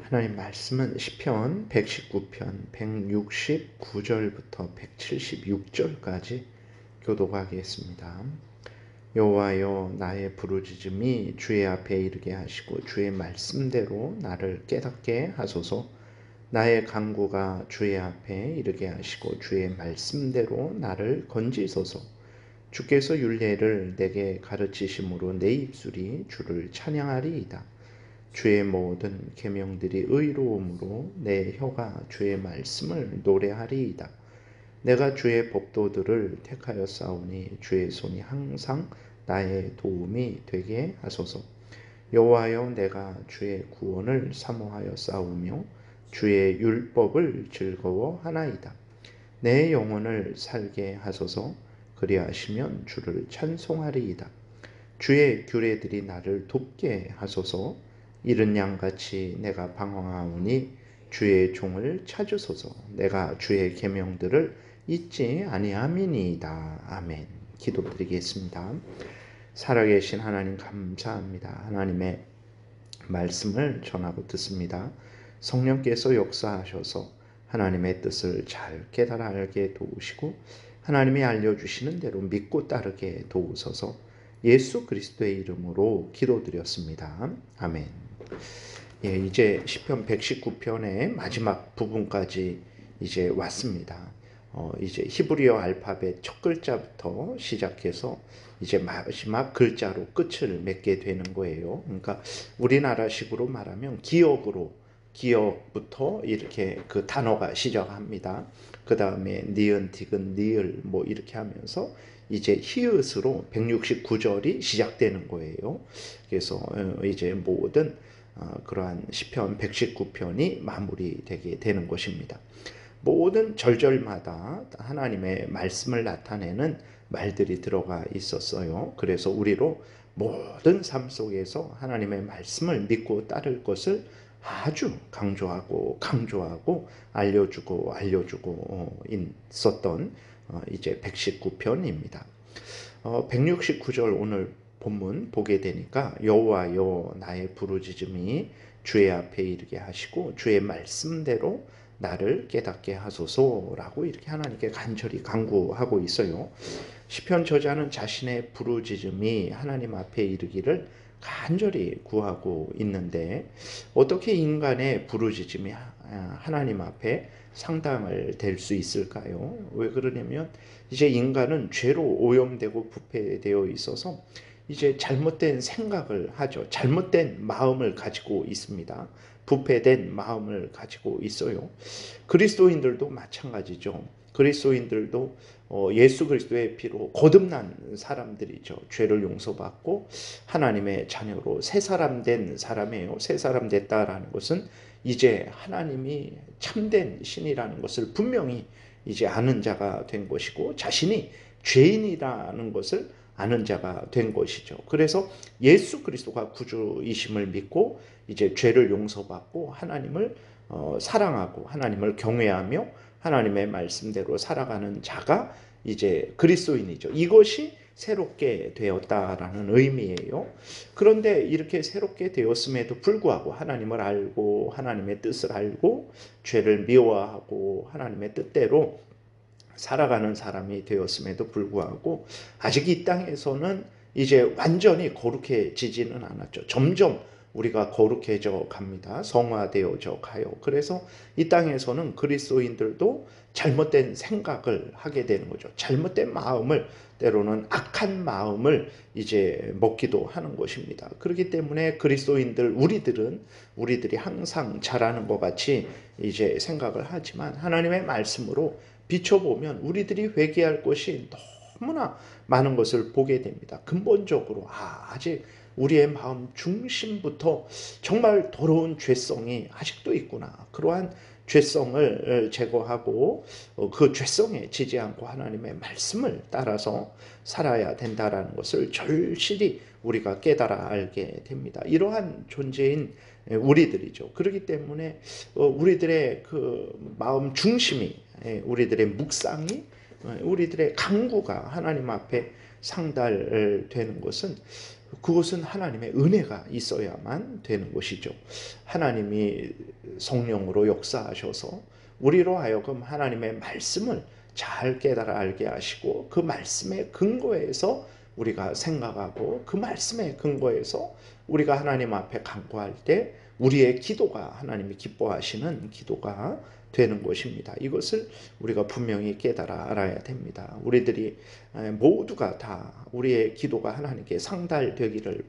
하나님 말씀은 시편 119편 169절부터 176절까지 교독하겠습니다. 여호와여, 나의 부르짖음이 주의 앞에 이르게 하시고 주의 말씀대로 나를 깨닫게 하소서. 나의 간구가 주의 앞에 이르게 하시고 주의 말씀대로 나를 건지소서. 주께서 율례를 내게 가르치심으로 내 입술이 주를 찬양하리이다. 주의 모든 계명들이 의로움으로 내 혀가 주의 말씀을 노래하리이다. 내가 주의 법도들을 택하여 싸우니 주의 손이 항상 나의 도움이 되게 하소서. 여호와여, 내가 주의 구원을 사모하여 싸우며 주의 율법을 즐거워하나이다. 내 영혼을 살게 하소서. 그리하시면 주를 찬송하리이다. 주의 규례들이 나를 돕게 하소서. 이른 양같이 내가 방황하오니 주의 종을 찾으소서. 내가 주의 계명들을 잊지 아니함이니이다. 아멘. 기도드리겠습니다. 살아계신 하나님 감사합니다. 하나님의 말씀을 전하고 듣습니다. 성령께서 역사하셔서 하나님의 뜻을 잘 깨달아 알게 도우시고 하나님이 알려주시는 대로 믿고 따르게 도우소서. 예수 그리스도의 이름으로 기도드렸습니다. 아멘. 이제 시편 119편의 마지막 부분까지 이제 왔습니다. 이제 히브리어 알파벳 첫 글자부터 시작해서 이제 마지막 글자로 끝을 맺게 되는 거예요. 그러니까 우리나라식으로 말하면 기역부터 이렇게 그 단어가 시작합니다. 그 다음에 니은, 디귿, 니을 뭐 이렇게 하면서 이제 히읗으로 169절이 시작되는 거예요. 그래서 이제 모든 그러한 시편 119편이 마무리되게 되는 것입니다. 모든 절절마다 하나님의 말씀을 나타내는 말들이 들어가 있었어요. 그래서 우리로 모든 삶 속에서 하나님의 말씀을 믿고 따를 것을 아주 강조하고 알려주고 있었던 이제 119편입니다. 169절 오늘 본문 보게 되니까 여호와여, 나의 부르짖음이 주의 앞에 이르게 하시고 주의 말씀대로 나를 깨닫게 하소서라고 이렇게 하나님께 간절히 간구하고 있어요. 시편 저자는 자신의 부르짖음이 하나님 앞에 이르기를 간절히 구하고 있는데 어떻게 인간의 부르짖음이 하나님 앞에 상담을 될 수 있을까요? 왜 그러냐면 이제 인간은 죄로 오염되고 부패되어 있어서 이제 잘못된 생각을 하죠. 잘못된 마음을 가지고 있습니다. 부패된 마음을 가지고 있어요. 그리스도인들도 마찬가지죠. 그리스도인들도 예수 그리스도의 피로 거듭난 사람들이죠. 죄를 용서받고 하나님의 자녀로 새 사람 된 사람이에요. 새 사람 됐다라는 것은 이제 하나님이 참된 신이라는 것을 분명히 이제 아는 자가 된 것이고 자신이 죄인이라는 것을 아는 자가 된 것이죠. 그래서 예수 그리스도가 구주이심을 믿고 이제 죄를 용서받고 하나님을 사랑하고 하나님을 경외하며 하나님의 말씀대로 살아가는 자가 이제 그리스도인이죠. 이것이 새롭게 되었다라는 의미예요. 그런데 이렇게 새롭게 되었음에도 불구하고 하나님을 알고 하나님의 뜻을 알고 죄를 미워하고 하나님의 뜻대로 살아가는 사람이 되었음에도 불구하고 아직 이 땅에서는 이제 완전히 거룩해지지는 않았죠. 점점 우리가 거룩해져 갑니다. 성화되어져 가요. 그래서 이 땅에서는 그리스도인들도 잘못된 생각을 하게 되는 거죠. 잘못된 마음을, 때로는 악한 마음을 이제 먹기도 하는 것입니다. 그렇기 때문에 그리스도인들 우리들이 항상 잘하는 것 같이 이제 생각을 하지만 하나님의 말씀으로 비춰보면 우리들이 회개할 것이 너무나 많은 것을 보게 됩니다. 근본적으로 아직 우리의 마음 중심부터 정말 더러운 죄성이 아직도 있구나. 그러한 죄성을 제거하고 그 죄성에 지지 않고 하나님의 말씀을 따라서 살아야 된다라는 것을 절실히 우리가 깨달아 알게 됩니다. 이러한 존재인 우리들이죠. 그렇기 때문에 우리들의 그 마음 중심이, 우리들의 묵상이, 우리들의 간구가 하나님 앞에 상달되는 것은 그것은 하나님의 은혜가 있어야만 되는 것이죠. 하나님이 성령으로 역사하셔서 우리로 하여금 하나님의 말씀을 잘 깨달아 알게 하시고 그 말씀의 근거에서 우리가 생각하고 그 말씀의 근거에서 우리가 하나님 앞에 간구할 때 우리의 기도가 하나님이 기뻐하시는 기도가 되는 것입니다. 이것을 우리가 분명히 깨달아 알아야 됩니다. 우리들이 모두가 다 우리의 기도가 하나님께 상달되기를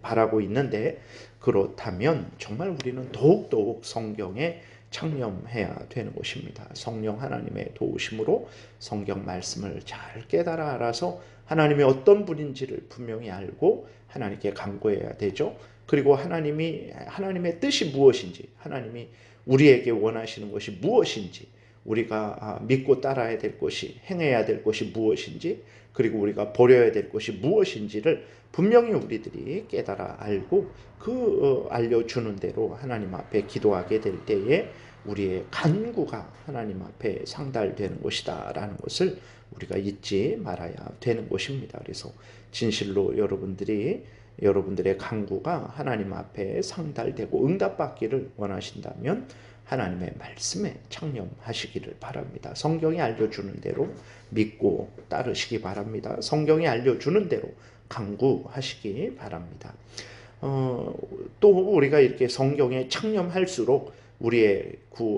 바라고 있는데, 그렇다면 정말 우리는 더욱더욱 성경에 창념해야 되는 것입니다. 성령 하나님의 도우심으로 성경 말씀을 잘 깨달아 알아서 하나님이 어떤 분인지를 분명히 알고 하나님께 간구해야 되죠. 그리고 하나님의 뜻이 무엇인지, 하나님이 우리에게 원하시는 것이 무엇인지, 우리가 믿고 따라야 될 것이, 행해야 될 것이 무엇인지, 그리고 우리가 버려야 될 것이 무엇인지를 분명히 우리들이 깨달아 알고 알려주는 대로 하나님 앞에 기도하게 될 때에 우리의 간구가 하나님 앞에 상달되는 것이다 라는 것을 우리가 잊지 말아야 되는 것입니다. 그래서 진실로 여러분들의 간구가 하나님 앞에 상달되고 응답받기를 원하신다면 하나님의 말씀에 창념하시기를 바랍니다. 성경이 알려주는 대로 믿고 따르시기 바랍니다. 성경이 알려주는 대로 간구하시기 바랍니다. 또 우리가 이렇게 성경에 창념할수록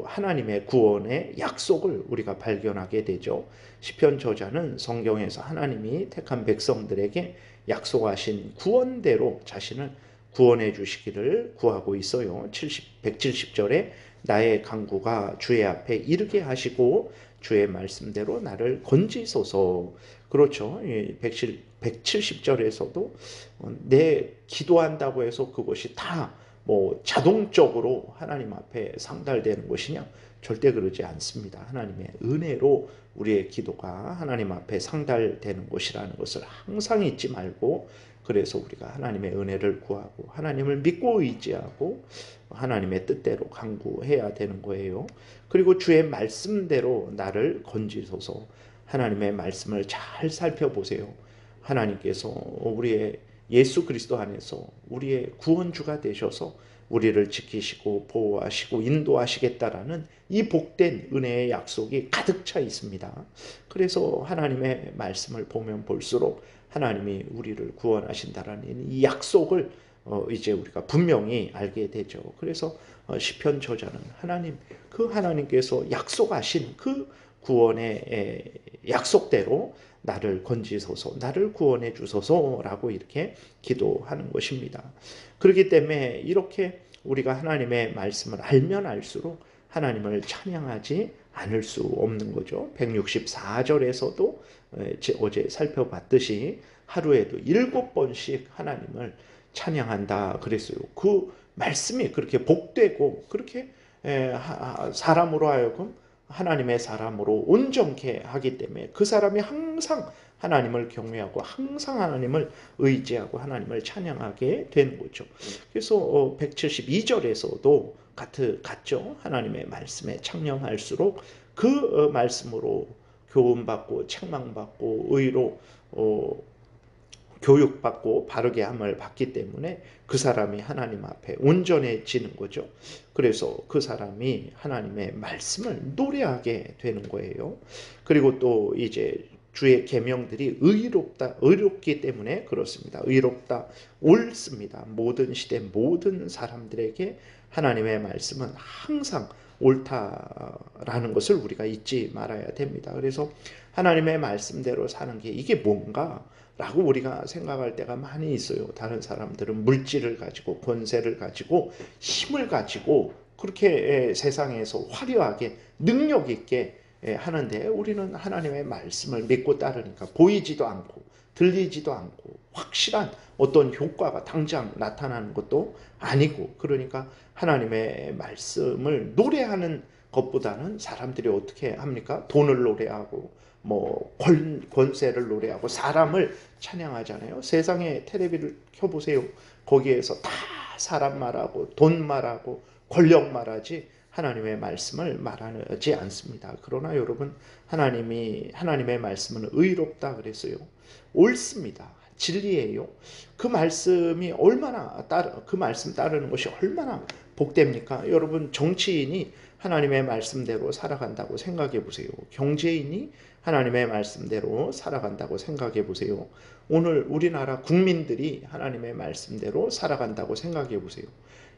하나님의 구원의 약속을 우리가 발견하게 되죠. 시편 저자는 성경에서 하나님이 택한 백성들에게 약속하신 구원대로 자신을 구원해 주시기를 구하고 있어요. 170절에 나의 간구가 주의 앞에 이르게 하시고 주의 말씀대로 나를 건지소서. 그렇죠. 170절에서도 내 기도한다고 해서 그것이 다 자동적으로 하나님 앞에 상달되는 것이냐? 절대 그러지 않습니다. 하나님의 은혜로 우리의 기도가 하나님 앞에 상달되는 것이라는 것을 항상 잊지 말고, 그래서 우리가 하나님의 은혜를 구하고 하나님을 믿고 의지하고 하나님의 뜻대로 간구해야 되는 거예요. 그리고 주의 말씀대로 나를 건지소서. 하나님의 말씀을 잘 살펴보세요. 하나님께서 우리의 예수 그리스도 안에서 우리의 구원주가 되셔서 우리를 지키시고 보호하시고 인도하시겠다라는 이 복된 은혜의 약속이 가득 차 있습니다. 그래서 하나님의 말씀을 보면 볼수록 하나님이 우리를 구원하신다라는 이 약속을 이제 우리가 분명히 알게 되죠. 그래서 시편 저자는 하나님께서 약속하신 그 구원의 약속대로 나를 건지소서, 나를 구원해 주소서라고 이렇게 기도하는 것입니다. 그렇기 때문에 이렇게 우리가 하나님의 말씀을 알면 알수록 하나님을 찬양하지 않을 수 없는 거죠. 164절에서도 어제 살펴봤듯이 하루에도 7번씩 하나님을 찬양한다 그랬어요. 그 말씀이 그렇게 복되고 그렇게 사람으로 하여금 하나님의 사람으로 온전케 하기 때문에 그 사람이 항상 하나님을 경외하고 항상 하나님을 의지하고 하나님을 찬양하게 되는 거죠. 그래서 172절에서도 같죠. 하나님의 말씀에 창념할수록 그 말씀으로 교훈받고 책망받고 의로 교육받고 바르게 함을 받기 때문에 그 사람이 하나님 앞에 온전해지는 거죠. 그래서 그 사람이 하나님의 말씀을 노래하게 되는 거예요. 그리고 또 이제 주의 계명들이 의롭기 때문에 그렇습니다. 의롭다, 옳습니다. 모든 시대 모든 사람들에게 하나님의 말씀은 항상 옳다라는 것을 우리가 잊지 말아야 됩니다. 그래서 하나님의 말씀대로 사는 게 이게 뭔가? 라고 우리가 생각할 때가 많이 있어요. 다른 사람들은 물질을 가지고 권세를 가지고 힘을 가지고 그렇게 세상에서 화려하게 능력 있게 하는데, 우리는 하나님의 말씀을 믿고 따르니까 보이지도 않고 들리지도 않고 확실한 어떤 효과가 당장 나타나는 것도 아니고, 그러니까 하나님의 말씀을 노래하는 것보다는 사람들이 어떻게 합니까? 돈을 노래하고 권세를 노래하고 사람을 찬양하잖아요. 세상에 텔레비를 켜보세요. 거기에서 다 사람 말하고 돈 말하고 권력 말하지 하나님의 말씀을 말하지 않습니다. 그러나 여러분, 하나님의 말씀은 의롭다 그랬어요. 옳습니다. 진리예요. 그 말씀이 얼마나 그 말씀 따르는 것이 얼마나 복됩니까? 여러분, 정치인이 하나님의 말씀대로 살아간다고 생각해 보세요. 경제인이 하나님의 말씀대로 살아간다고 생각해 보세요. 오늘 우리나라 국민들이 하나님의 말씀대로 살아간다고 생각해 보세요.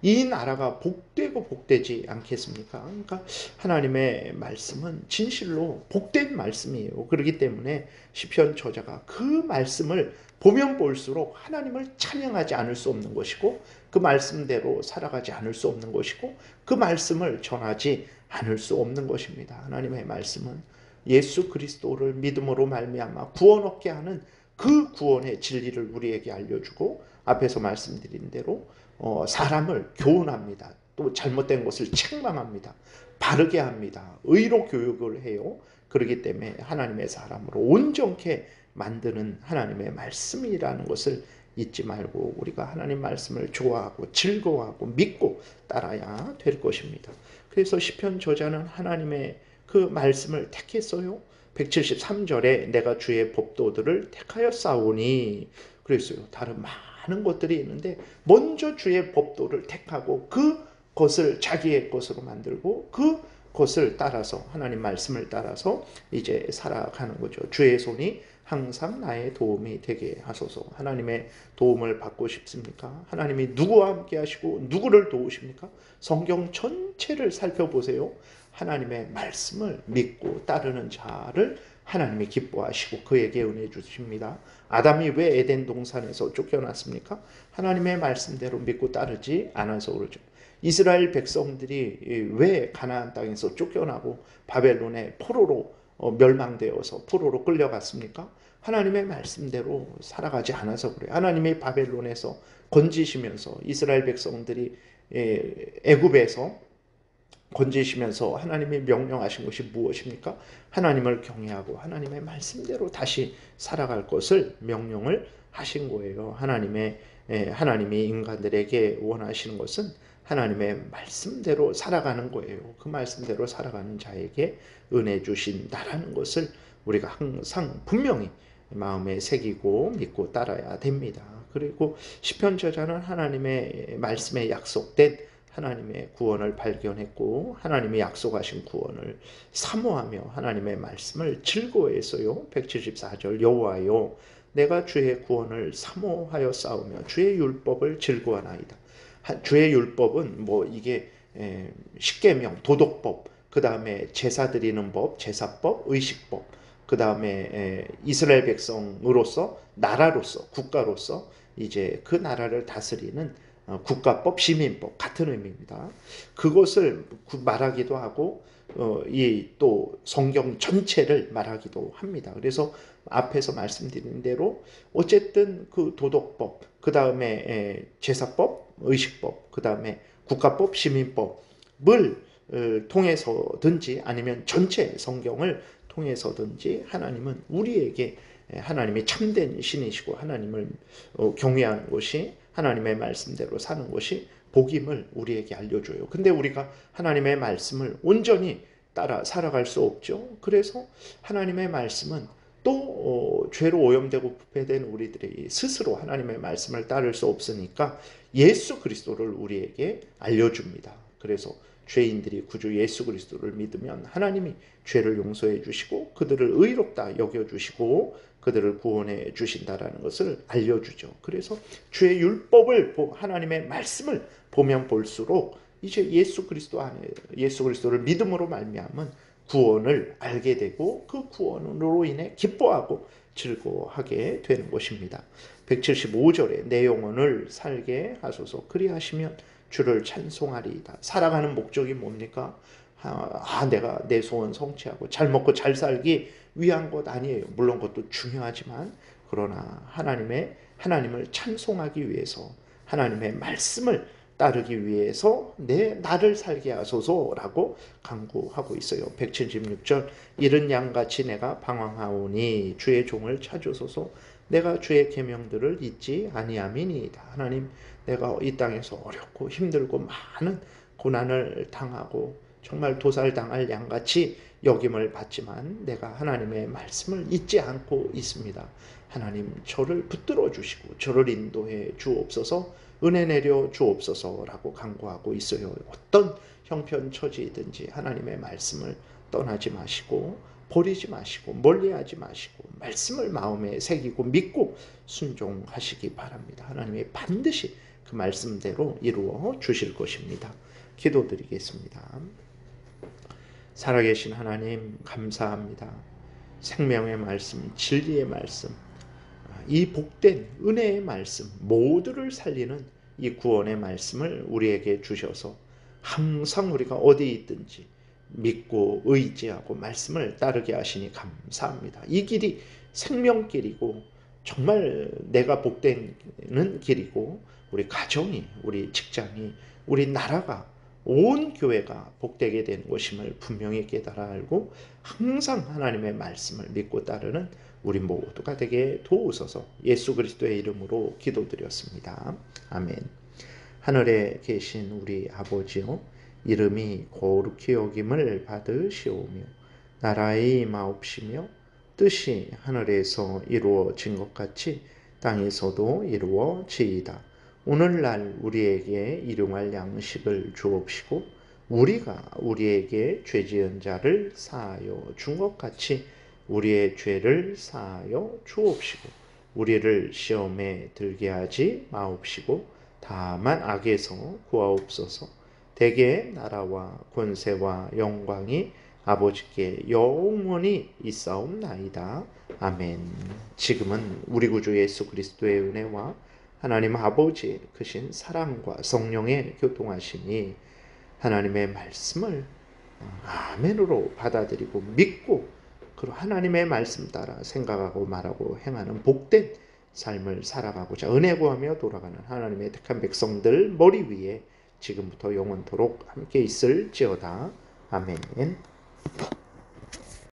이 나라가 복되고 복되지 않겠습니까? 그러니까 하나님의 말씀은 진실로 복된 말씀이에요. 그렇기 때문에 시편 저자가 그 말씀을 보면 볼수록 하나님을 찬양하지 않을 수 없는 것이고, 그 말씀대로 살아가지 않을 수 없는 것이고, 그 말씀을 전하지 않을 수 없는 것입니다. 하나님의 말씀은 예수 그리스도를 믿음으로 말미암아 구원 얻게 하는 그 구원의 진리를 우리에게 알려주고, 앞에서 말씀드린 대로 사람을 교훈합니다. 또 잘못된 것을 책망합니다. 바르게 합니다. 의로 교육을 해요. 그렇기 때문에 하나님의 사람으로 온전케 만드는 하나님의 말씀이라는 것을 잊지 말고 우리가 하나님 말씀을 좋아하고 즐거워하고 믿고 따라야 될 것입니다. 그래서 시편 저자는 하나님의 그 말씀을 택했어요. 173절에 내가 주의 법도들을 택하였사오니 그랬어요. 다른 많은 것들이 있는데 먼저 주의 법도를 택하고 그것을 자기의 것으로 만들고 그것을 따라서 하나님 말씀을 따라서 이제 살아가는 거죠. 주의 손이 항상 나의 도움이 되게 하소서. 하나님의 도움을 받고 싶습니까? 하나님이 누구와 함께 하시고 누구를 도우십니까? 성경 전체를 살펴보세요. 하나님의 말씀을 믿고 따르는 자를 하나님이 기뻐하시고 그에게 은혜 주십니다. 아담이 왜 에덴 동산에서 쫓겨났습니까? 하나님의 말씀대로 믿고 따르지 않아서 그러죠. 이스라엘 백성들이 왜 가나안 땅에서 쫓겨나고 바벨론의 포로로 멸망되어서 포로로 끌려갔습니까? 하나님의 말씀대로 살아가지 않아서 그래요. 하나님이 바벨론에서 건지시면서 이스라엘 백성들이 애굽에서 건지시면서 하나님이 명령하신 것이 무엇입니까? 하나님을 경외하고 하나님의 말씀대로 다시 살아갈 것을 명령을 하신 거예요. 하나님이 인간들에게 원하시는 것은 하나님의 말씀대로 살아가는 거예요. 그 말씀대로 살아가는 자에게 은혜 주신다라는 것을 우리가 항상 분명히 마음에 새기고 믿고 따라야 됩니다. 그리고 시편 저자는 하나님의 말씀에 약속된 하나님의 구원을 발견했고 하나님이 약속하신 구원을 사모하며 하나님의 말씀을 즐거워했어요. 174절 여호와여 내가 주의 구원을 사모하여 싸우며 주의 율법을 즐거워하나이다. 주의 율법은 이게 십계명, 도덕법, 그 다음에 제사 드리는 법, 제사법, 의식법, 그 다음에 이스라엘 백성으로서 나라로서 국가로서 이제 그 나라를 다스리는 국가법, 시민법 같은 의미입니다. 그것을 말하기도 하고 이 또 성경 전체를 말하기도 합니다. 그래서 앞에서 말씀드린 대로 어쨌든 그 도덕법, 그 다음에 제사법, 의식법, 그 다음에 국가법, 시민법을 통해서든지 아니면 전체 성경을 통해서든지 하나님은 우리에게 하나님이 참된 신이시고 하나님을 경외하는 것이 하나님의 말씀대로 사는 것이 복임을 우리에게 알려줘요. 근데 우리가 하나님의 말씀을 온전히 따라 살아갈 수 없죠. 그래서 하나님의 말씀은 또 죄로 오염되고 부패된 우리들이 스스로 하나님의 말씀을 따를 수 없으니까 예수 그리스도를 우리에게 알려줍니다. 그래서 죄인들이 구주 예수 그리스도를 믿으면 하나님이 죄를 용서해 주시고 그들을 의롭다 여겨주시고 그들을 구원해 주신다라는 것을 알려주죠. 그래서 주의 율법을 하나님의 말씀을 보면 볼수록 이제 예수 그리스도를 믿음으로 말미암은 구원을 알게 되고 그 구원으로 인해 기뻐하고 즐거워하게 되는 것입니다. 175절에 내 영혼을 살게 하소서 그리하시면 주를 찬송하리이다. 살아가는 목적이 뭡니까? 내가 내 소원 성취하고 잘 먹고 잘 살기 위한 것 아니에요. 물론 그것도 중요하지만 그러나 하나님을 찬송하기 위해서 하나님의 말씀을 따르기 위해서 나를 살게 하소서라고 간구하고 있어요. 176절 이른 양같이 내가 방황하오니 주의 종을 찾으소서 내가 주의 계명들을 잊지 아니함이니이다. 하나님 내가 이 땅에서 어렵고 힘들고 많은 고난을 당하고 정말 도살당할 양같이 여김을 받지만 내가 하나님의 말씀을 잊지 않고 있습니다. 하나님 저를 붙들어 주시고 저를 인도해 주옵소서, 은혜 내려 주옵소서라고 간구하고 있어요. 어떤 형편처지이든지 하나님의 말씀을 떠나지 마시고 버리지 마시고 멀리하지 마시고 말씀을 마음에 새기고 믿고 순종하시기 바랍니다. 하나님이 반드시 그 말씀대로 이루어 주실 것입니다. 기도드리겠습니다. 살아계신 하나님 감사합니다. 생명의 말씀, 진리의 말씀, 이 복된 은혜의 말씀, 모두를 살리는 이 구원의 말씀을 우리에게 주셔서 항상 우리가 어디 있든지 믿고 의지하고 말씀을 따르게 하시니 감사합니다. 이 길이 생명길이고 정말 내가 복되는 길이고 우리 가정이, 우리 직장이, 우리 나라가, 온 교회가 복되게 되는 것임을 분명히 깨달아 알고 항상 하나님의 말씀을 믿고 따르는 우리 모두가 되게 도우소서. 예수 그리스도의 이름으로 기도드렸습니다. 아멘. 하늘에 계신 우리 아버지요, 이름이 거룩히 여김을 받으시오며 나라의 임하옵시며 뜻이 하늘에서 이루어진 것 같이 땅에서도 이루어지이다. 오늘날 우리에게 일용할 양식을 주옵시고 우리가 우리에게 죄 지은 자를 사하여 준 것 같이 우리의 죄를 사하여 주옵시고 우리를 시험에 들게 하지 마옵시고 다만 악에서 구하옵소서. 대개 나라와 권세와 영광이 아버지께 영원히 있사옵나이다. 아멘. 지금은 우리 구주 예수 그리스도의 은혜와 하나님 아버지의 크신 사랑과 성령의 교통하심이 하나님의 말씀을 아멘으로 받아들이고 믿고 그리고 하나님의 말씀 따라 생각하고 말하고 행하는 복된 삶을 살아가고자 은혜 구하며 돌아가는 하나님의 택한 백성들 머리 위에 지금부터 영원토록 함께 있을지어다. 아멘.